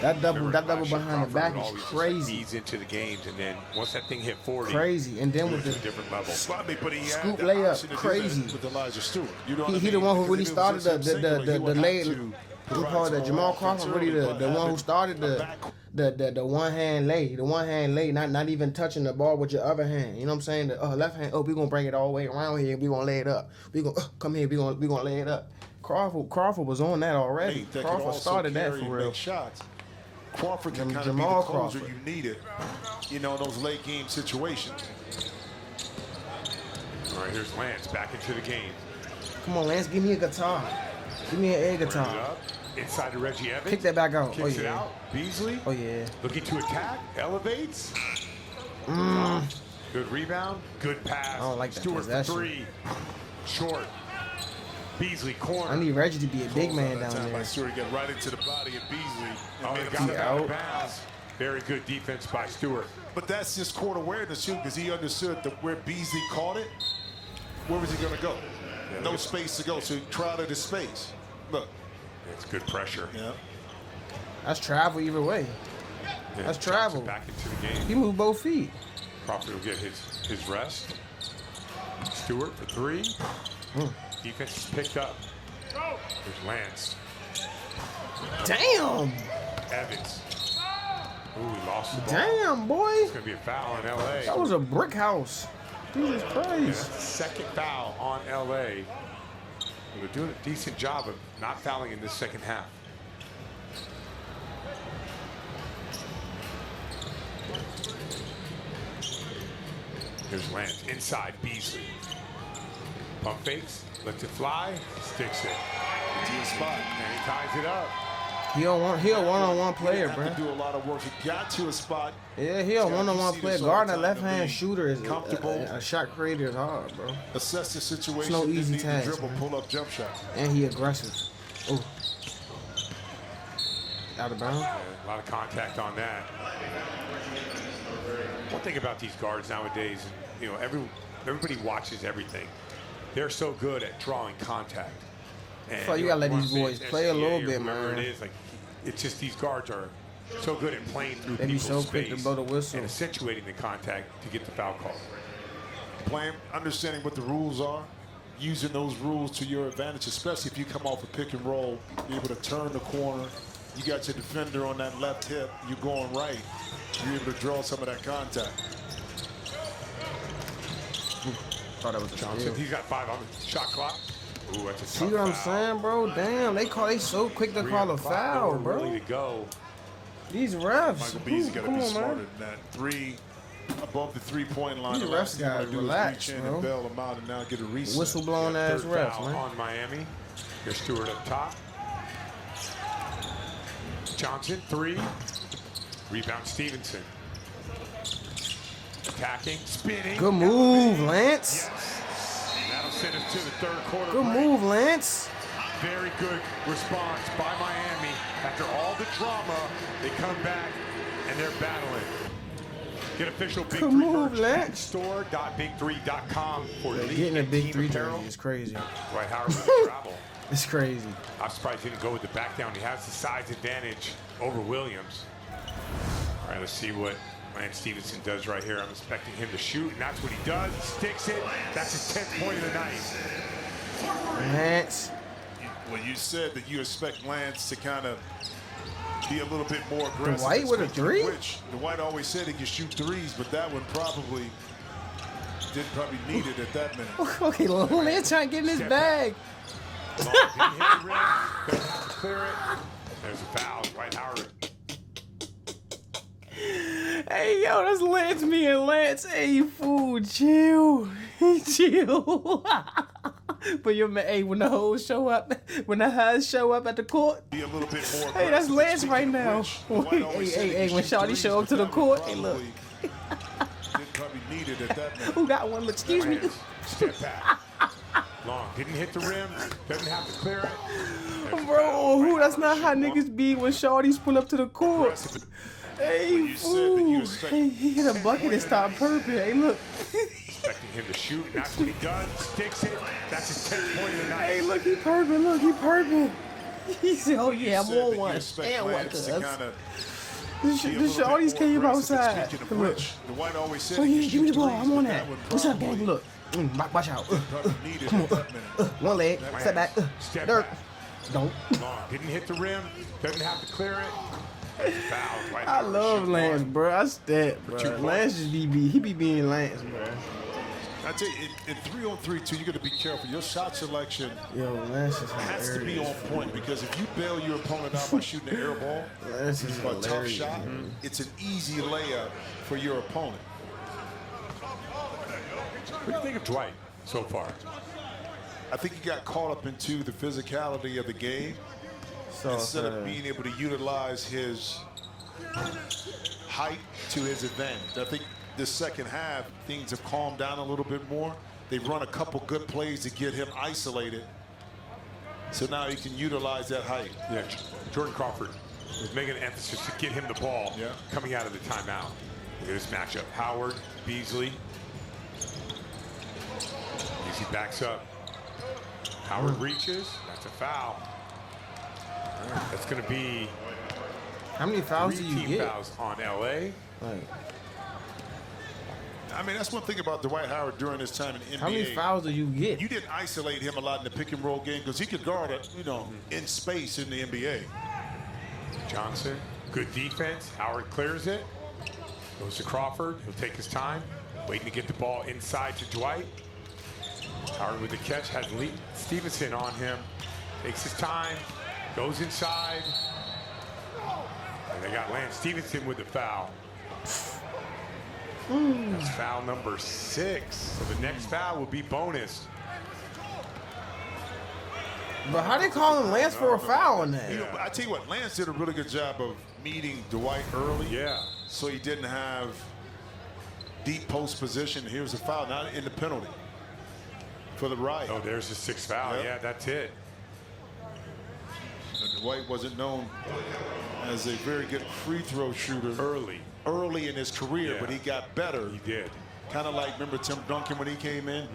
That double behind the back is Always just crazy. Ease into the games, and then once that thing hit 40, Crazy. And then with to a the different level. But he had scoop the layup, option to do crazy. that with Elijah Stewart. You know what I he mean? the one who Because really if it started was just him singular, he the would late. have to We provide call it some Jamal more Crawford, really offense early, the but one who started the one hand lay, not even touching the ball with your other hand. You know what I'm saying? The left hand. Oh, we gonna bring it all the way around here. We gonna lay it up. We gonna come here. We gonna lay it up. Crawford was on that already. that could Crawford also started that carry for and real. make shots. Crawford can kind of be the Jamal closer Crawford. you needed, you know, in those late game situations. All right, here's Lance back into the game. Come on, Lance, give me a guitar. Give me an air Brings it guitar. up. Inside to Reggie Evans. Kick that back out. Kicks Oh, it yeah. out. Beasley. Oh, yeah. Looking to attack. Elevates. Good rebound. Good pass. I don't like that Stewart for possession. three. Short. Beasley corner. I need Reggie to be a big man down By there. Stewart get right into the body of Beasley. And Oh, made he him got see it out. out of bounds. Very good defense by Stewart. But that's just court awareness too, because he understood that where Beasley caught it, where was he going to go? No space to go, so he crowded his space. Look. It's good pressure. Yeah. That's travel either way. Yeah, That's Johnson travel. Back into the game. He moved both feet. Crawford will get his rest. Stewart for three. Defense is picked up. There's Lance. Damn. Evans. Ooh, he lost the ball. Damn, boy. It's going to be a foul in L.A. That was a brick house. Jesus Yeah, Christ. that's the second foul on L.A. They're doing a decent job of not fouling in this second half. Here's Lance inside Beasley. Pump fakes, lets it fly, sticks it. Deep spot. And he ties it up. He a one-on-one player, He bro. didn't have to do a lot of work. He got to a spot. Yeah, he a one-on-one see player. this all the Guarding a time, left-hand being shooter is comfortable. a shot creator is hard, bro. Assess the situation. It's no didn't easy need to task, dribble, man. pull up, jump shot. And he aggressive. Oh. Out of bounds. A lot of contact on that. One thing about these guards nowadays, you know, everybody watches everything. They're so good at drawing contact. And So you gotta let know, these once boys it's play a SGA little or bit, whoever man. It is, like, it's just these guards are so good at playing through They be people's so quick to space blow the whistle. and accentuating the contact to get the foul call. Playing, understanding what the rules are, using those rules to your advantage, especially if you come off a pick and roll, you're able to turn the corner. You got your defender on that left hip. You're going right. You're able to draw some of that contact. Thought that was a Johnson, steal. he's got 5 on the shot clock. Ooh, that's a See tough what I'm foul. saying, bro? Damn, they so quick to 3 call on a the clock, foul, nowhere bro. really to go. These refs. Michael Beasley got to Come be on, smarter man. than that. 3 above the three-point line. These The refs last thing you gotta want to do relax, is reach in bro. and bail them out and now get a reset. Whistle blowing ass Third refs, foul man. on Miami. Here's Stewart up top. Johnson, 3. Rebound Stevenson. Attacking, spinning. Good move, Lance. Yes. And that'll send us to the third quarter. Good break. move, Lance. Very good response by Miami. After all the drama, they come back and they're battling. Get official Big Good 3 move, merch Lance. at store.big3.com for Yeah, Elite getting a and Big team 3 apparel. jersey is crazy. Dwight Howard with the travel. It's crazy. I'm surprised he didn't go with the back down. He has the size advantage over Williams. All right, let's see what Lance Stevenson does right here. I'm expecting him to shoot, and that's what he does. He sticks it. That's his 10th point of the night. Lance. Well, you said that you expect Lance to kind of be a little bit more aggressive. Dwight with a three? Which Dwight always said he could shoot threes, but that one probably didn't need it at that minute. Okay, Lance trying to get in his bag. Long, didn't hit the rim. Gonna have to clear it. There's a foul. Dwight Howard. Hey, yo, that's Lance being Lance. Hey, fool, chill. Chill. But you're hey, when the hoes show up, when the highs show up at the court. Be a little bit more Hey, that's aggressive. Lance Speaking right of now. which, Dwight always said he Hey, could when shoot Shawty threes, show up but to the that court, one hey, look. didn't probably need it at that minute. Who got one? Look, excuse me. Step back. Long. Didn't hit the rim. Doesn't have to clear it. There's a Bro, foul. who? Dwight That's not Howard how shoot niggas be when Shawty's pull up to the court. Aggressive. Hey, you said that you fool. expect- Hey, he hit a bucket and stopped purping. Hey, look. Expecting him to shoot, and that's what he does. Sticks it. That's his 10th point of the night. Hey, look, he purping. Look, he purping. He said, oh, yeah, I'm Said that on you one. expect And one, Lance cuz. to kinda The be a little bit Shawty's more came aggressive. outside. Speaking of Look. which, Dwight always said Oh, he yeah, could give me the shoot ball. threes, I'm on but that. one What's up, probably gang? Look. Watch out. probably needed at that minute. One leg. Step back. Step Dirt. back. Don't. Long. Didn't hit the rim. Doesn't have to clear it. There's a foul. Dwight I Howard love shoot Lance, one. bro. I step, bro. 2 points. Lance just he be being Lance, bro. I tell you, in 3-on-3 too, you got to be careful. Your shot selection Yo, Lance is has to be hilarious. on point because if you bail your opponent out by shooting an air ball, Lance is a tough hilarious. shot, it's an easy layup for your opponent. What do you think of Dwight so far? I think he got caught up into the physicality of the game So instead of being able to utilize his height to his advantage. I think this second half, things have calmed down a little bit more. They've run a couple good plays to get him isolated. So now he can utilize that height. Yeah, Jordan Crawford was making an emphasis to get him the ball coming out of the timeout. Look at this matchup. Howard, Beasley. Beasley backs up. Howard reaches. That's a foul. All right, that's going to be how many fouls do 3 you team get? fouls on LA. Like, I mean, that's one thing about Dwight Howard during his time in NBA. how many fouls do you get? You didn't isolate him a lot in the pick and roll game because he could guard it, in space in the NBA. Johnson, good defense. Howard clears it. Goes to Crawford. He'll take his time. Waiting to get the ball inside to Dwight. Howard with the catch. Has Stevenson on him. Takes his time. Goes inside. And they got Lance Stevenson with the foul. That's foul number 6. So the next foul will be bonus. But how they calling Lance for a foul on that? I tell you what, Lance did a really good job of meeting Dwight early. Yeah. So he didn't have deep post position. Here's a foul, not in the penalty for the Riot. Oh, there's the 6th foul. Yep. Yeah, that's it. And Dwight wasn't known as a very good free throw shooter early in his career, but he got better. He did. Kind of like, remember Tim Duncan when he came in?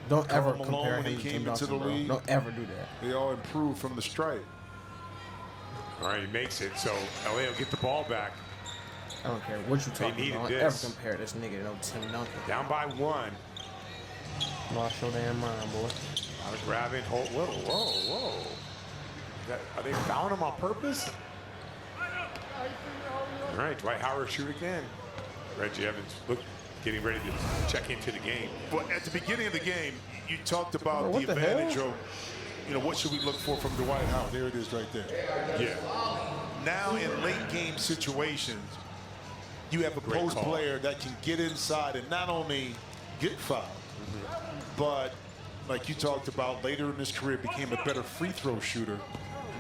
Don't ever Karl Malone compare when him he to came Tim into Duncan, the bro. league. Don't ever do that. They all improved from the stripe. All right, he makes it. So LA will get the ball back. I don't care what you talking needed about. Don't this. ever compare this nigga to no Tim Duncan. Down by 1. Lost your damn mind, boy. Out of grabbing. Whoa, whoa. Are they fouling him on purpose? All right, Dwight Howard shoot again. Reggie Evans getting ready to check into the game. But at the beginning of the game, you talked about Bro, what the the advantage hell? of, what should we look for from Dwight Howard? There it is right there. Yeah. Now in late game situations, you have a Great post call. player that can get inside and not only get fouled, but like you talked about later in his career, became a better free throw shooter.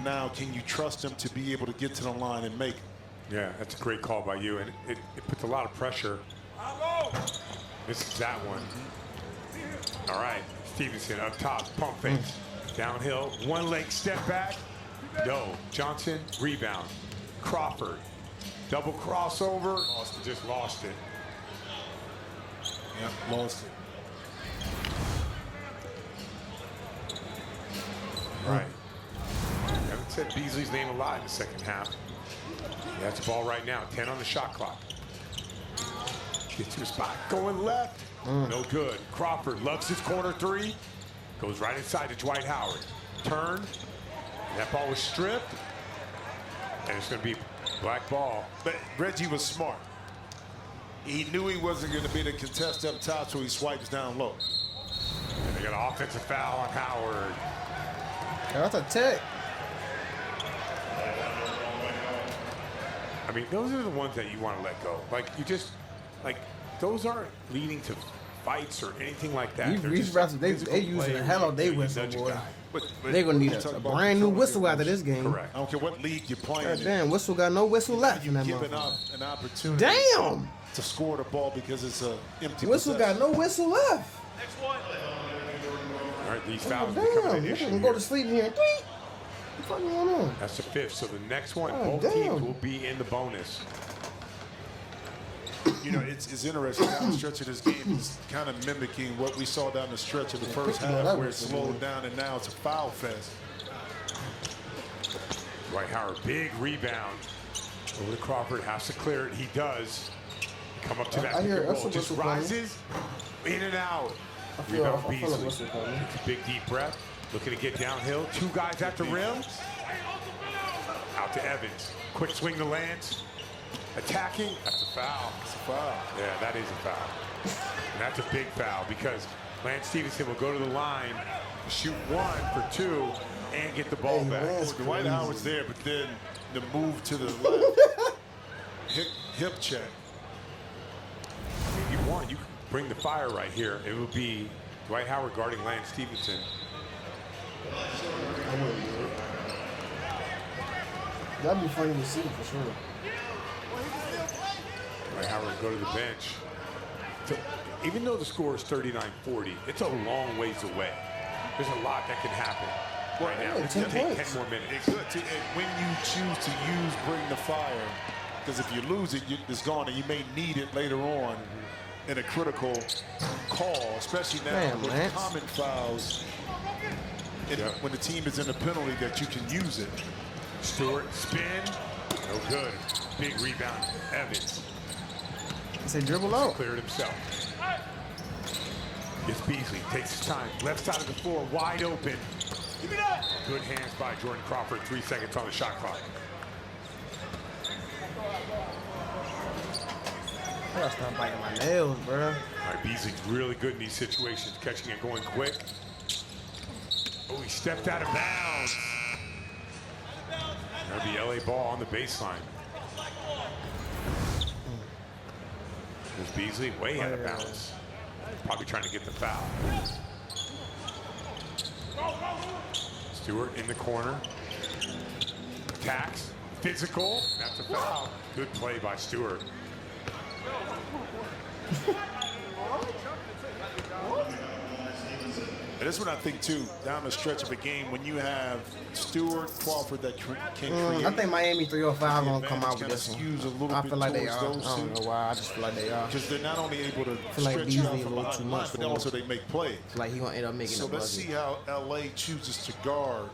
Now, can you trust him to be able to get to the line and make it? Yeah, that's a great call by you. And it puts a lot of pressure Misses that one. All right, Stevenson up top, pump fakes. Downhill, one leg step back. No, Johnson, rebound. Crawford, double crossover. Just lost it. Yep, lost it. Right. Haven't said Beasley's name a lot in the second half. He has the ball right now, 10 on the shot clock. Gets to a spot, going left. No good. Crawford loves his corner three. Goes right inside to Dwight Howard. Turn. That ball was stripped. And it's going to be black ball. But Reggie was smart. He knew he wasn't going to be the contest up top, so he swipes down low. And they got an offensive foul on Howard. Yeah, that's a tech. I mean, those are the ones that you want to let go. Like, you just, like, those aren't leading to fights or anything like that. These refs, they using the hell out they whistle, boy. But They're going to need a brand new whistle after this game. Correct. I don't care what league you're playing. God damn, whistle got no whistle left in that Giving up motherfucker. an opportunity Damn! to score the ball because it's an empty Whistle possession. got no whistle left. All right, these fouls Oh, becoming damn, an issue you can go here. to sleep here. What the fuck going on? That's the fifth. So the next one, Oh, both teams damn. will be in the bonus. You know, it's interesting. Down the stretch of this game is kind of mimicking what we saw down the stretch of the first half, where it slowed down, and now it's a foul fest. Dwight Howard, big rebound. Over to Crawford, has to clear it. He does. Come up to that I pick hear and roll. Russell Just whistle coming. rises, in and out. I feel Rebound a Beasley. whistle coming. Takes a big deep breath. Looking to get downhill. Two guys at the rim. Out to Evans. Quick swing to Lance. Attacking. That's a foul. It's a foul. Yeah, that is a foul. And that's a big foul because Lance Stevenson will go to the line, shoot one for two, and get the ball back. Lance Dwight crazy. Howard's there, but then the move to the left. hip check. If you want, you can bring the fire right here. It would be Dwight Howard guarding Lance Stevenson. That'd be funny to see for sure. Dwight Howard will go to the bench. So, even though the score is 39-40, it's a long ways away. There's a lot that can happen right now. yeah, It's 10 going to take points. 10 more minutes. It's good when you choose to use bring the fire, because if you lose it, it's gone, and you may need it later on in a critical call, especially now Damn, with Lance. common fouls. And Yeah. when the team is in a penalty, that you can use it. Stewart, spin. No good. Big rebound. Evans I say dribble out. cleared himself. Gets Beasley. Takes his time. Left side of the floor. Wide open. Good hands by Jordan Crawford. 3 seconds on the shot clock. I gotta stop biting my nails, bro. All right, Beasley's really good in these situations. Catching it going quick. Oh, he stepped out of bounds. That'll be LA ball on the baseline. There's Beasley way out of bounds. Probably trying to get the foul. Stewart in the corner. Attacks. Physical. That's a foul. Good play by Stewart. And this one, I think, too, down the stretch of a game, when you have Stewart, Crawford that can create. I think Miami 305 gonna come out with Kinda this one. skews a little I bit feel like they towards are. I those don't two. know why. I just feel like they are. Because they're not only able to feel like stretch you out Beasley a from little behind too the much line, but for him. also they make plays. It's like he gonna end up making So a let's bucket. see how LA chooses to guard,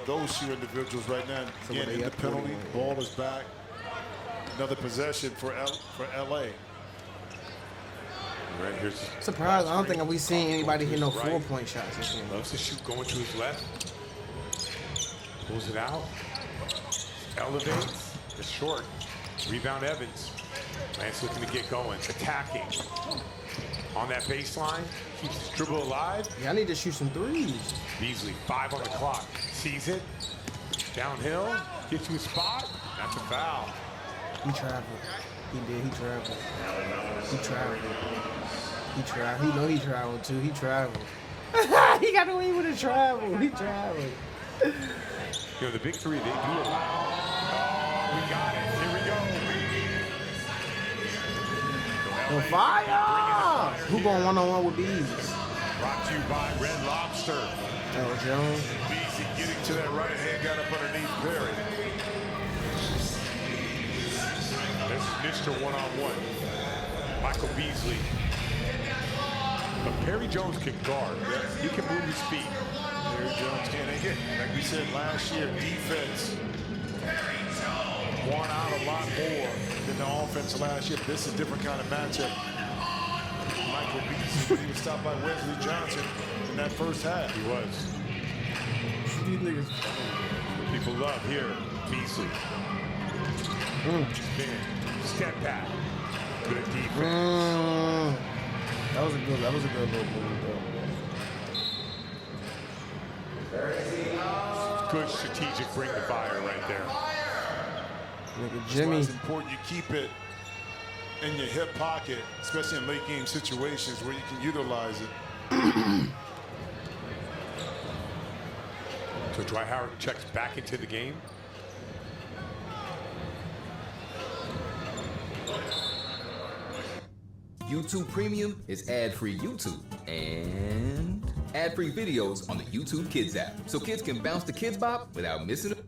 those two individuals right now. So Again, they in the got penalty, 41. ball is back. Another possession for LA. Right here's. Surprised. I don't think we seen anybody hit no Right. 4-point shots this game. Loves to shoot going to his left. Pulls it out. Elevates. It's short. Rebound Evans. Lance looking to get going. Attacking. On that baseline. Keeps his dribble alive. Yeah, I need to shoot some threes. Beasley, 5 on the clock. Sees it. Downhill. Gets to a spot. That's a foul. He traveled. He did. He traveled. He traveled. He traveled. He know he traveled too. He traveled. He got away with a travel. He traveled. The big three, they do allow. Oh, we got it. Here we go. The fire! Who going one-on-one with Bees? Brought to you by Red Lobster. Oh, Jones. Beasley getting to that right hand, got up underneath Perry. This is Mr. One-on-One. Michael Beasley. But Perry Jones can guard. He can move his feet. Perry Jones can't hit. Like we said last year, defense won out a lot more than the offense last year. But this is a different kind of matchup. Michael Beasley, he was stopped by Wesley Johnson in that first half. He was. These niggas. People love here, Beasley. Spin. Step back. Good defense. That was a good little move, Good strategic bring the fire right there. Nigga Jimmy. It's important you keep it in your hip pocket, especially in late game situations where you can utilize it. So Dwight Howard checks back into the game. YouTube Premium is ad-free YouTube and ad-free videos on the YouTube Kids app, so kids can bounce the Kids Bop without missing it.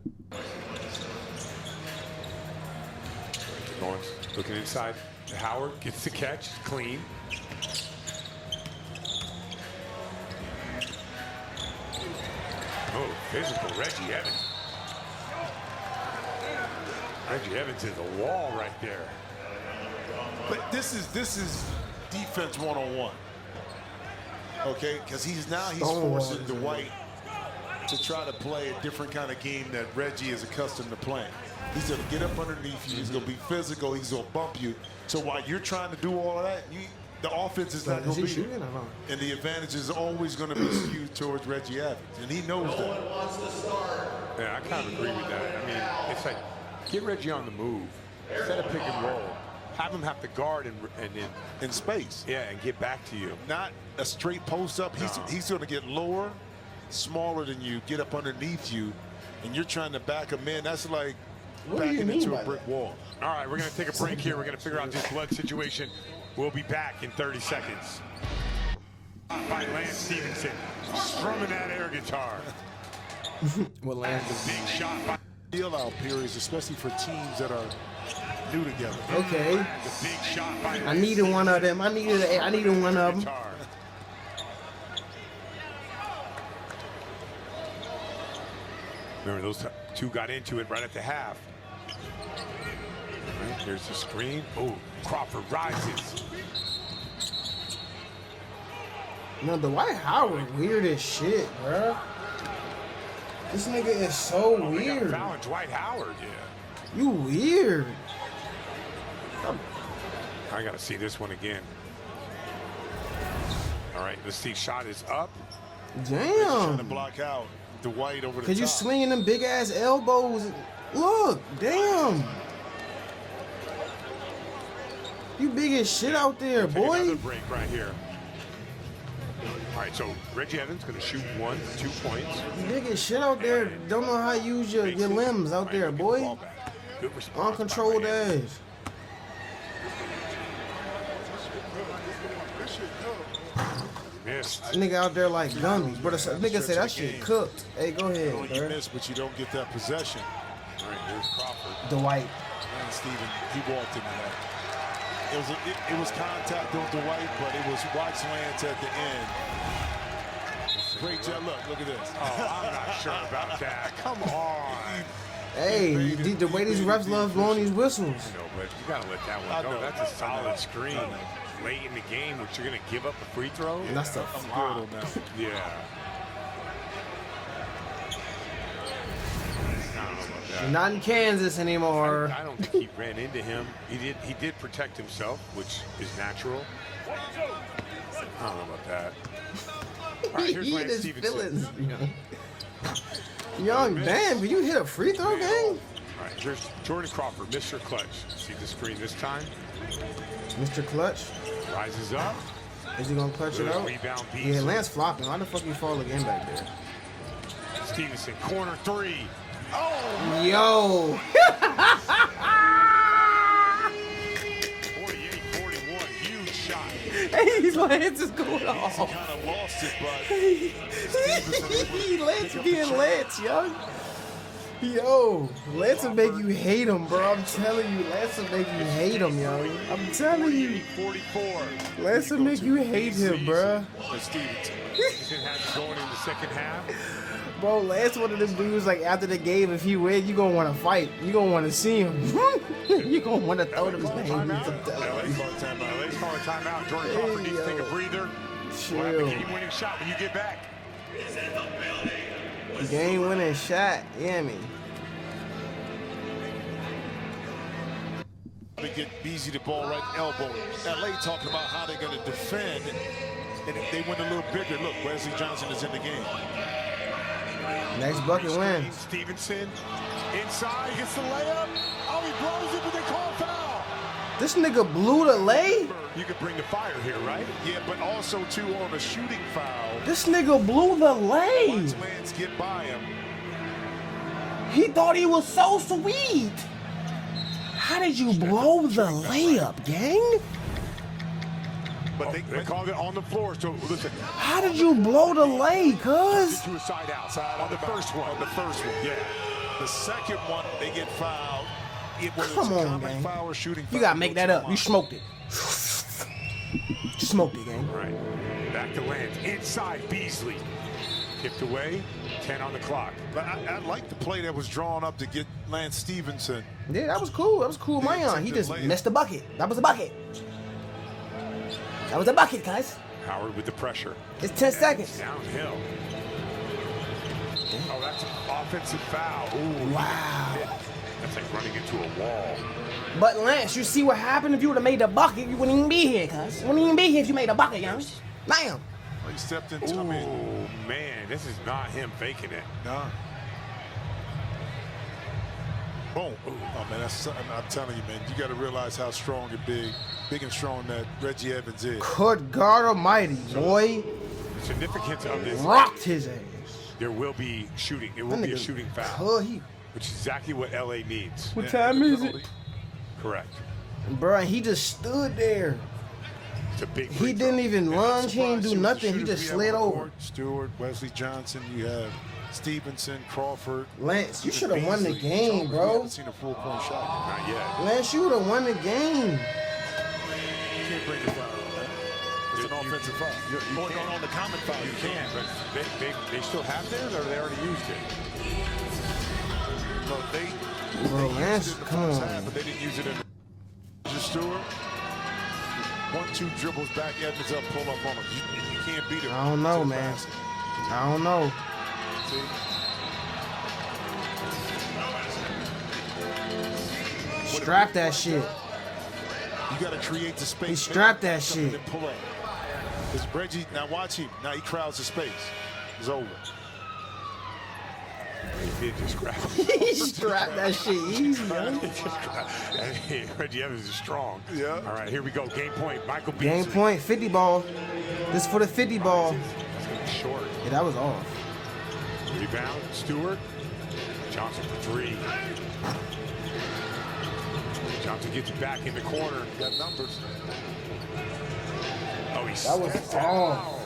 Lawrence looking inside. Howard gets the catch, clean. Oh, physical Reggie Evans. Reggie Evans is a wall right there. But this is defense one-on-one. Okay, because he's forcing Dwight to try to play a different kind of game that Reggie is accustomed to playing. He's going to get up underneath you. He's going to be physical. He's going to bump you. So while you're trying to do all of that, the offense is not going to be shooting, and the advantage is always going to be skewed towards Reggie Evans, and he knows that. Yeah, I kind of agree with that. I mean, it's like, get Reggie on the move. Instead of pick and roll, have him have to guard in space. Yeah, and get back to you. Not a straight post up. He's going to get lower, smaller than you, get up underneath you, and you're trying to back him in. That's like backing into a brick wall. All right, we're going to take a break here. We're going to figure out this blood situation. We'll be back in 30 seconds. By Lance Stevenson, strumming that air guitar. Well, Lance is big shot by deal out periods, especially for teams that are new together. Okay. The big shot by I needed one of them. I needed one of them. Remember, those two got into it right at the half. Right, here's the screen. Oh, Crawford rises. No, Dwight Howard weird as shit, bro. This nigga is so weird. Fouling Dwight Howard, yeah. You weird. I gotta see this one again. All right, let's see. Shot is up. Damn. Trying to block out Dwight over the top. Cause you swinging them big ass elbows. Look, damn. You big as shit out there, boy. Another break right here. All right, so Reggie Evans gonna shoot 1, 2 points. You big as shit out there. Don't know how to use your limbs out there, boy. Uncontrolled ass. Missed. Nigga out there like gummies. But nigga said that shit cooked. Hey, go ahead, You miss, but you don't get that possession. All right, here's Crawford. Dwight. And Steven, he walked into that. It was contact on Dwight, but it was watch Lance at the end. Great job. Look at this. Oh, I'm not sure about that. Come on. Hey, the way these refs love blowing these whistles. No, but you gotta let that one go. That's a solid screen. Late in the game, which you're gonna give up a free throw. And that's the Good now. Yeah. I don't know about that. You're not in Kansas anymore. I don't think he ran into him. He did protect himself, which is natural. I don't know about that. All right, here's He Lance his Stevenson. feelings. Young, damn, can you hit a free throw game? All right, here's Jordan Crawford, Mr. Clutch. See the screen this time. Mr. Clutch. Rises up. Is he gonna clutch it out? Rebound Yeah, Beasley. Lance flopping. Why the fuck you fall again back there? Stevenson, corner three. Oh! Yo! 48-41, huge Hey, Lance is going off. He kind of lost it, but Lance being Lance, young. Yo, Lance will make you hate him, bro. I'm telling you, Lance will make you hate him, yo. I'm telling you. 44. Lance will make you hate him, bro. Stevenson has it going in the second half. Bro, Lance one of them dudes, like, after the game, if he win, you gonna want to fight. You gonna want to see him. You gonna want to throw them his name. LA's calling timeout. Jordan Crawford needs to take a breather. We'll have the game-winning shot when you get back. Game-winning shot. Yeah, me. They get Beasley the ball right elbow. LA talking about how they're going to defend, and if they went a little bigger, look, Wesley Johnson is in the game. Next bucket wins. Stevenson inside gets the layup. Oh, he blows it, but they call foul. This nigga blew the lay? You could bring the fire here, right? Yeah, but also too on a shooting foul. This nigga blew the lay. Once Lance get by him. He thought he was so sweet. How did you blow the layup, gang? But they called it on the floor, so listen. How did you blow the lay, cuz? To a side out on the first one. On the first one, yeah. The second one, they get fouled. Come on, gang. Foul or shooting foul, You gotta make that up. You smoked it. Smoked it, gang. All right. Back to Lance. Inside Beasley. Tipped away. 10 on the clock. But I like the play that was drawn up to get Lance Stevenson. Yeah, that was cool. That was cool, man. He just missed the bucket. That was a bucket. That was a bucket, guys. Howard with the pressure. It's 10 seconds. Downhill. Oh, that's an offensive foul. Ooh, wow. That's like running into a wall. But Lance, you see what happened if you would have made the bucket? You wouldn't even be here, cuz. You wouldn't even be here if you made a bucket, young. Damn. He stepped into Oh, me. man. This is not him faking it. Nah. Boom. Oh, man, that's, I'm telling you, man, you got to realize how strong and big and strong that Reggie Evans is. Good God almighty, boy. The significance of this. Rocked his ass. There will be shooting. It will be a shooting foul. Which is exactly what LA needs. What time is it? Correct. Bro, he just stood there. It's a big He didn't even lunge. He didn't do nothing. He just slid over. Stewart, Wesley Johnson, you have Stevenson, Crawford. Lance, you should have won the game, bro. I haven't seen a 4-point shot. Not yet. Lance, you would have won the game. You can't break the foul. It's an offensive foul. Going on the common foul. You can, but they still have theirs, or they already used it? No, they Bro, Lance, used it in the come first on. half, but they didn't use it in the Stewart. 1-2 dribbles back, Evans up, pull up on him. You can't beat him. I don't know, man. I don't know. See? Strap that shit. You got to create the space. He strapped that shit. And pull up. Because Reggie, now watch him. Now he crowds the space. It's over. He did just grab him. He strapped that shit easy, man. Reggie Evans is strong. Yeah. All right, here we go. Game point. Michael Beasley. Game point, 50 ball. This for the 50 ball. That's going to be short. Yeah, that was off. Rebound. Stewart. Johnson for three. Johnson gets it back in the corner. Got numbers. Oh, he That was stepped off. out.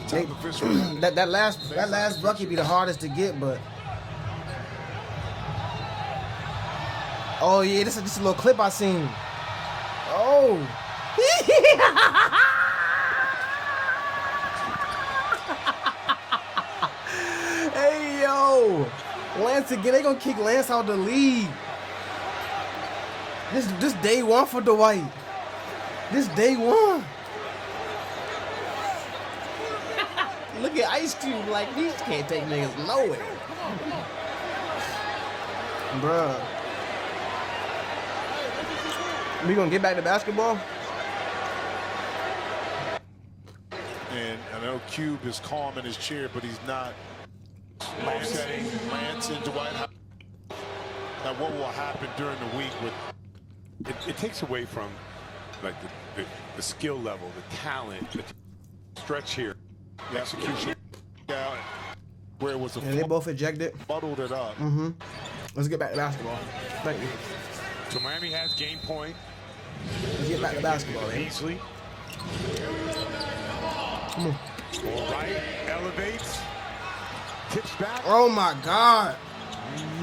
That last bucket be the hardest to get, but oh yeah, this is just a little clip I seen. Oh. Hey yo, Lance again. They gonna kick Lance out the league. This day one for Dwight. This day one. Look at Ice Cube, like, these can't take niggas nowhere. Bruh. We gonna get back to basketball? And I know Cube is calm in his chair, but he's not. Lance and Dwight. Now, what will happen during the week with? It takes away from like the skill level, the talent, the stretch here. The execution. Yeah, where it was a they both ejected. Muddled it up. Let's get back to basketball. Thank you. So Miami has game point. Let's get back to basketball, man. Beasley. Come on. All right, elevates, tips back. Oh my God.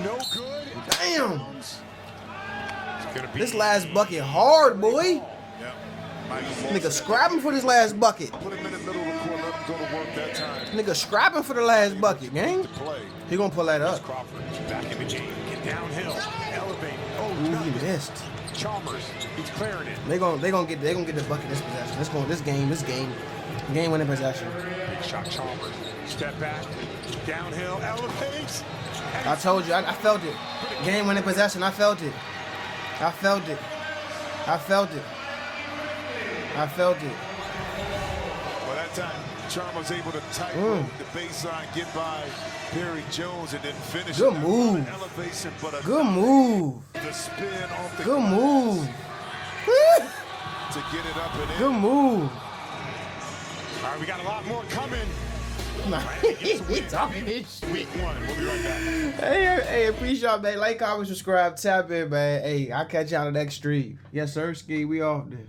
No good. Damn. It's gonna be This last bucket hard, boy. Yeah. Michael Nigga scrapping for this last bucket. put him in the middle of the court, let him go to work that time. Nigga scrapping for the last bucket, gang. To play. He gonna pull that up. Crawford back in the game, get downhill, elevate. Oh, Ooh, he nothing. missed. Chalmers, he's clearing it. They gonna get the bucket this possession. This game winning possession. Big shot, Chalmers. Step back, downhill, elevates. I told you, I felt it. Game winning possession, I felt it. I felt it. I felt it. I felt it. Well, that time, Chalmers able to tighten the baseline, get by Perry Jones, and then finish. Good it. move. Elevation, but a Good move. the spin off the Good glass move. to get it up and in. Good move. All right, we got a lot more coming. Nah, he talking this shit. Week 1, we'll be right back. Hey, appreciate it, man. Like, comment, subscribe, tap in, man. Hey, I'll catch y'all on the next stream. Yes, sir, Ski. We off there.